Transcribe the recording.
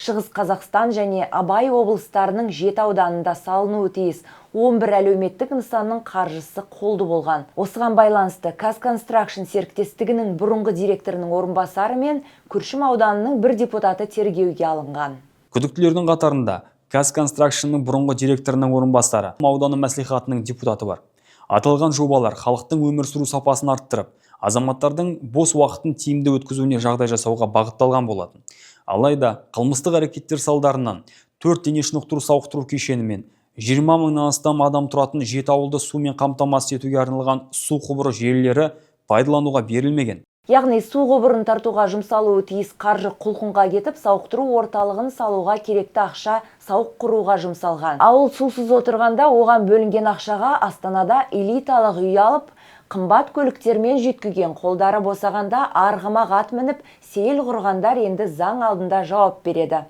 Шығыс Қазақстан және Абай облыстарының 7 ауданында салынуы тиіс 11 әлеуметтік нысанның қаржысы қолды болған. Осыған байланысты Казконстракшн серіктестігінің бұрынғы директорының орынбасары мен Күршім ауданының бір депутаты тергеуге алынған. Күдіктілердің қатарында Казконстракшнның бұрынғы директорының орынбасары, ауданы мәслихатының депутаты бар. Аталған жобалар халықтың өмір сүру сапасын арттырып, азаматтардың бос уақытын тиімді өткізуіне жағдай жасауға бағытталған болатын. Алайда қылмыстық әрекеттер салдарынан 4 дене шынықтыру сауықтыру кешені мен 20 мыңнан астам адам тұратын 7 ауылды сумен қамтамасыз етуге арналған су құбыры желілері пайдалануға берілмеген. Яғни су құбырын тартуға жұмсалуы тиіс қаржы құлқынға кетіп, сауықтыру орталығын салуға керекті ақша сауық құруға жұмсалған. Ауыл сусыз отырғанда оған бөлінген ақшаға Астанада элиталық үй алып, қымбат көліктермен жеткіген, қолдары босағанда арғымақ ат мініп, сейіл құрғандар енді заң алдында жауап береді.